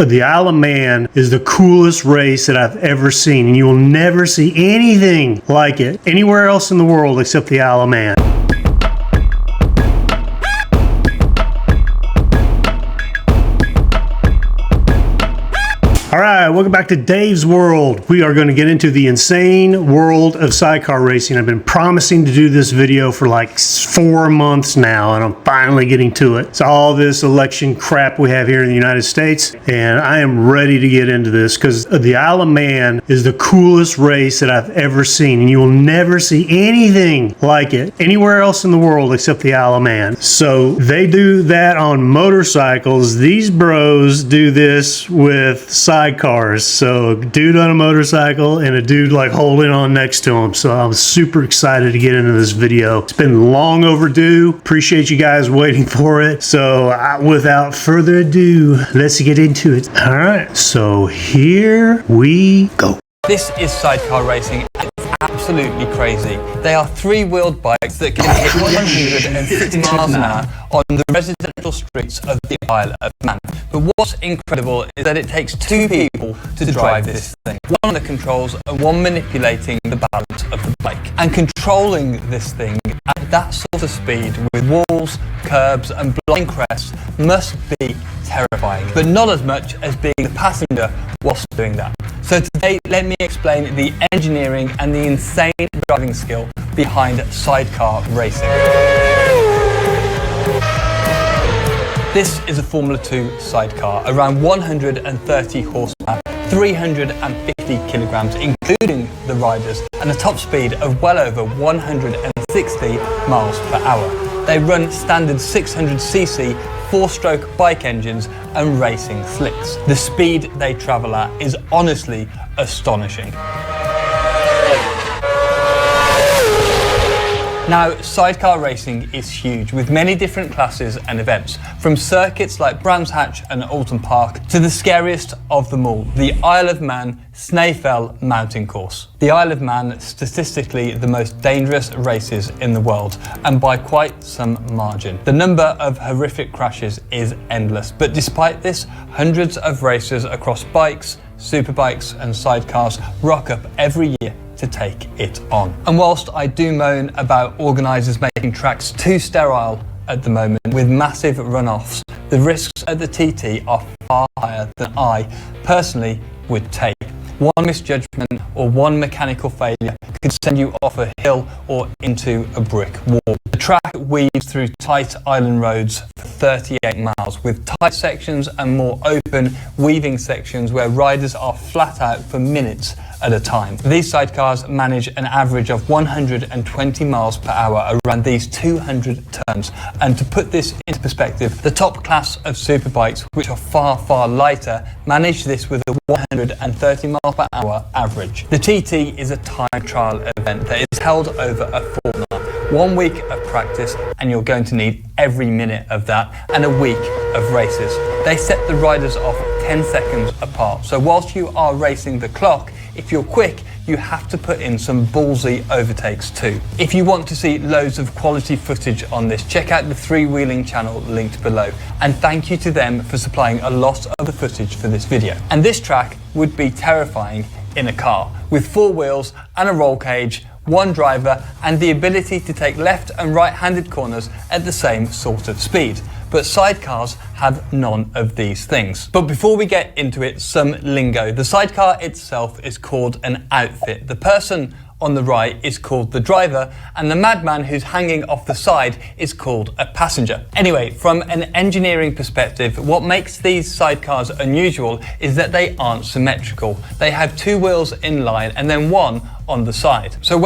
the Isle of Man is the coolest race that I've ever seen, and you will never see anything like it anywhere else in the world except the Isle of Man. All right, welcome back to Dave's World. We are going to get into the insane world of sidecar racing. I've been promising to do this video for like 4 months now, and I'm finally getting to it. It's all this election crap we have here in the United States, and I am ready to get into this because the Isle of Man is the coolest race that I've ever seen, and you will never see anything like it anywhere else in the world except the Isle of Man. So they do that on motorcycles. These bros do this with sidecars. So a dude on a motorcycle and a dude like holding on next to him. So I'm super excited to get into this video. It's been long overdue. Appreciate you guys waiting for it. So without further ado, let's get into it. All right, so here we go. This is sidecar racing. It's absolutely crazy. They are three-wheeled bikes that can hit 150 miles an hour on the residential streets of the Isle of Man. But what's incredible is that it takes two people to drive this thing. One on the controls and one manipulating the balance of the bike. And controlling this thing at that sort of speed with walls, curbs and blind crests must be terrifying, but not as much as being the passenger whilst doing that. So today, let me explain the engineering and the insane driving skill behind sidecar racing. This is a Formula 2 sidecar, around 130 horsepower, 350 kilograms, including the riders, and a top speed of well over 160 miles per hour. They run standard 600cc 4-stroke bike engines and racing slicks. The speed they travel at is honestly astonishing. Now, sidecar racing is huge, with many different classes and events, from circuits like Brands Hatch and Alton Park to the scariest of them all, the Isle of Man Snaefell Mountain Course. The Isle of Man, statistically the most dangerous races in the world, and by quite some margin. The number of horrific crashes is endless, but despite this, hundreds of racers across bikes, superbikes and sidecars rock up every year to take it on. And whilst I do moan about organisers making tracks too sterile at the moment with massive runoffs, the risks at the TT are far higher than I personally would take. One misjudgment or one mechanical failure could send you off a hill or into a brick wall. The track weaves through tight island roads for 38 miles, with tight sections and more open, weaving sections where riders are flat out for minutes at a time. These sidecars manage an average of 120 miles per hour around these 200 turns. And to put this into perspective, the top class of superbikes, which are far, far lighter, manage this with a 130 miles per hour average. The TT is a time trial event that is held over a fortnight. 1 week of practice, and you're going to need every minute of that, and a week of races. They set the riders off 10 seconds apart. So whilst you are racing the clock, if you're quick, you have to put in some ballsy overtakes too. If you want to see loads of quality footage on this, check out the Three-Wheeling channel linked below. And thank you to them for supplying a lot of the footage for this video. And this track would be terrifying in a car, with 4 wheels and a roll cage, one driver, and the ability to take left and right-handed corners at the same sort of speed. But sidecars have none of these things. But before we get into it, some lingo. The sidecar itself is called an outfit. The person on the right is called the driver, and the madman who's hanging off the side is called a passenger. Anyway, from an engineering perspective, what makes these sidecars unusual is that they aren't symmetrical. They have 2 wheels in line and then one on the side. So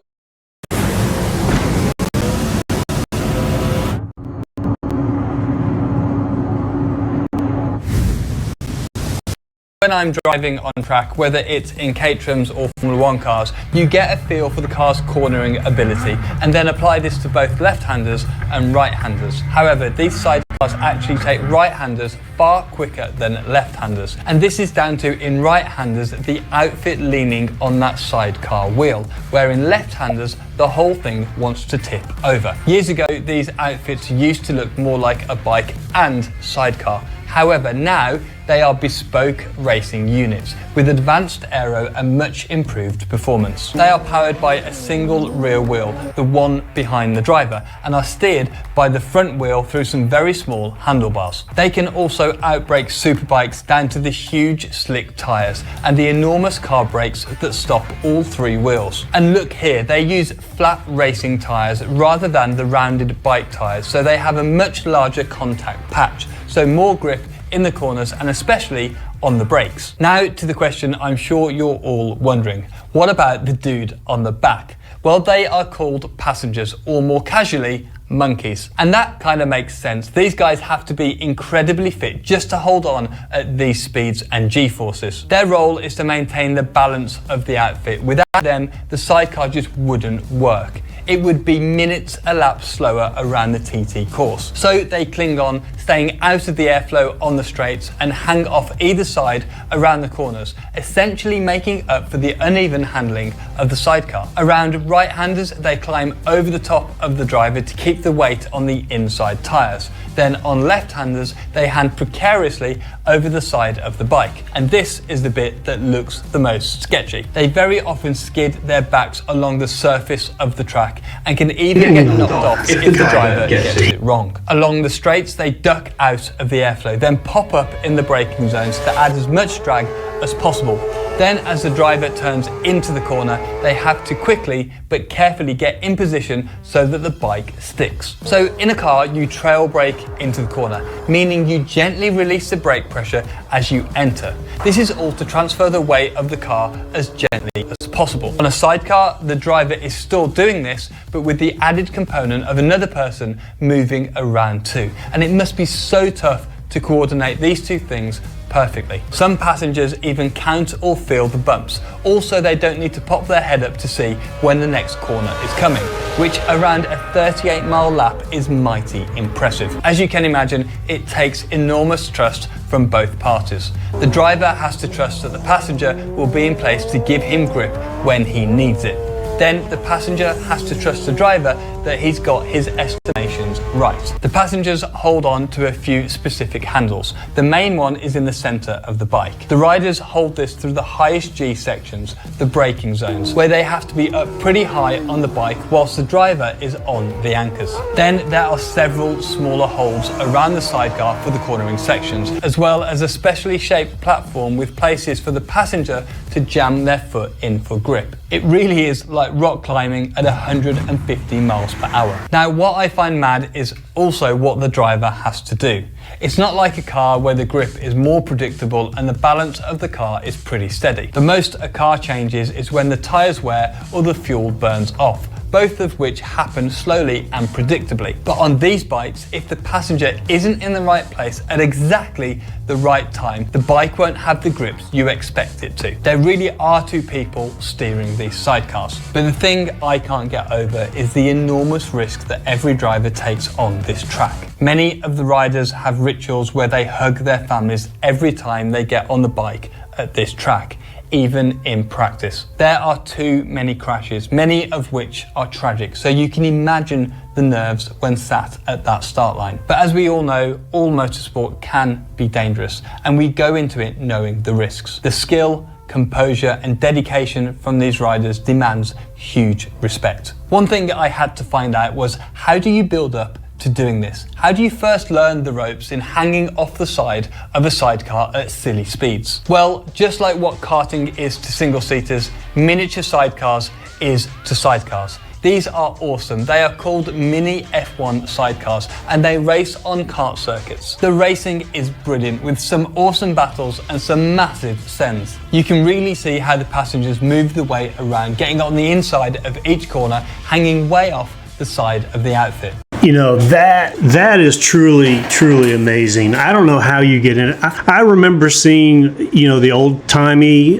when I'm driving on track, whether it's in Caterhams or Formula 1 cars, you get a feel for the car's cornering ability and then apply this to both left-handers and right-handers. However, these sidecars actually take right-handers far quicker than left-handers. And this is down to, in right-handers, the outfit leaning on that sidecar wheel, where in left-handers, the whole thing wants to tip over. Years ago, these outfits used to look more like a bike and sidecar. However, now they are bespoke racing units with advanced aero and much improved performance. They are powered by a single rear wheel, the one behind the driver, and are steered by the front wheel through some very small handlebars. They can also outbrake superbikes down to the huge slick tyres and the enormous car brakes that stop all three wheels. And look here, they use flat racing tyres rather than the rounded bike tyres, so they have a much larger contact patch, so more grip in the corners and especially on the brakes. Now to the question I'm sure you're all wondering, what about the dude on the back? Well, they are called passengers, or more casually, monkeys. And that kind of makes sense. These guys have to be incredibly fit just to hold on at these speeds and G-forces. Their role is to maintain the balance of the outfit. Without them, the sidecar just wouldn't work. It would be minutes a lap slower around the TT course. So they cling on, staying out of the airflow on the straights and hang off either side around the corners, essentially making up for the uneven handling of the sidecar. Around right-handers, they climb over the top of the driver to keep the weight on the inside tyres. Then on left-handers, they hand precariously over the side of the bike. And this is the bit that looks the most sketchy. They very often skid their backs along the surface of the track and can even get knocked off if the driver gets it wrong. Along the straights, they duck out of the airflow, then pop up in the braking zones to add as much drag as possible. Then as the driver turns into the corner, they have to quickly but carefully get in position so that the bike sticks. So in a car, you trail brake into the corner, meaning you gently release the brake pressure as you enter. This is all to transfer the weight of the car as gently as possible. On a sidecar, the driver is still doing this, but with the added component of another person moving around too. And it must be so tough to coordinate these two things perfectly. Some passengers even count or feel the bumps. Also, they don't need to pop their head up to see when the next corner is coming, which around a 38-mile lap is mighty impressive. As you can imagine, it takes enormous trust from both parties. The driver has to trust that the passenger will be in place to give him grip when he needs it. Then the passenger has to trust the driver that he's got his estimations right. The passengers hold on to a few specific handles. The main one is in the center of the bike. The riders hold this through the highest G sections, the braking zones, where they have to be up pretty high on the bike whilst the driver is on the anchors. Then there are several smaller holds around the sidecar for the cornering sections, as well as a specially shaped platform with places for the passenger to jam their foot in for grip. It really is like rock climbing at 150 miles per hour. Now, what I find mad is also what the driver has to do. It's not like a car where the grip is more predictable and the balance of the car is pretty steady. The most a car changes is when the tyres wear or the fuel burns off, both of which happen slowly and predictably. But on these bikes, if the passenger isn't in the right place at exactly the right time, the bike won't have the grips you expect it to. There really are two people steering these sidecars. But the thing I can't get over is the enormous risk that every driver takes on this track. Many of the riders have rituals where they hug their families every time they get on the bike at this track, even in practice. There are too many crashes, many of which are tragic, so you can imagine the nerves when sat at that start line. But as we all know, all motorsport can be dangerous, and we go into it knowing the risks. The skill, composure and dedication from these riders demands huge respect. One thing I had to find out was, how do you build up to doing this? How do you first learn the ropes in hanging off the side of a sidecar at silly speeds? Well, just like what karting is to single-seaters, miniature sidecars is to sidecars. These are awesome. They are called mini F1 sidecars and they race on kart circuits. The racing is brilliant with some awesome battles and some massive sends. You can really see how the passengers move the way around, getting on the inside of each corner, hanging way off the side of the outfit. You know, that is truly amazing. I don't know how you get in it. I remember seeing, you know, the old-timey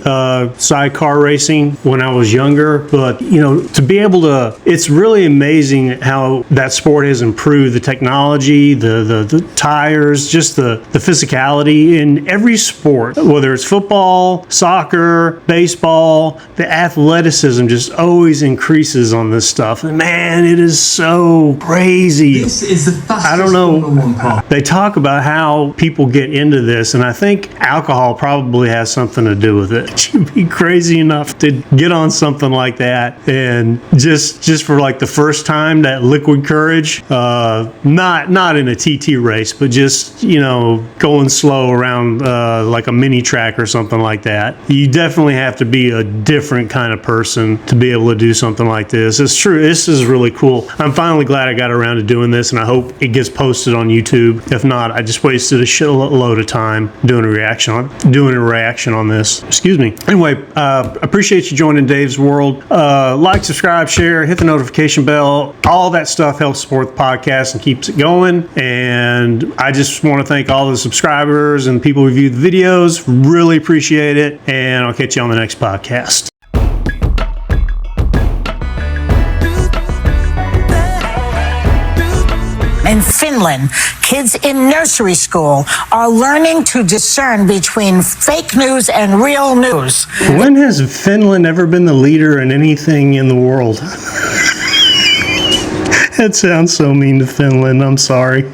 sidecar racing when I was younger, but, you know, to be able to, it's really amazing how that sport has improved, the technology, the tires, just the physicality in every sport, whether it's football, soccer, baseball, the athleticism just always increases on this stuff. And man, it is so crazy crazy. This is the fastest I don't know. Formula 1 car. They talk about how people get into this, and I think alcohol probably has something to do with it. You'd be crazy enough to get on something like that, and just for like the first time, that liquid courage, not in a TT race, but just, you know, going slow around like a mini track or something like that. You definitely have to be a different kind of person to be able to do something like this. It's true. This is really cool. I'm finally glad I got around to doing this, and I hope it gets posted on YouTube. If not, I just wasted a shitload of time doing a reaction on this. Excuse me. Anyway, appreciate you joining Dave's World. Like, subscribe, share, hit the notification bell. All that stuff helps support the podcast and keeps it going. And I just want to thank all the subscribers and people who view the videos. Really appreciate it. And I'll catch you on the next podcast. In Finland, kids in nursery school are learning to discern between fake news and real news. When has Finland ever been the leader in anything in the world? That sounds so mean to Finland. I'm sorry.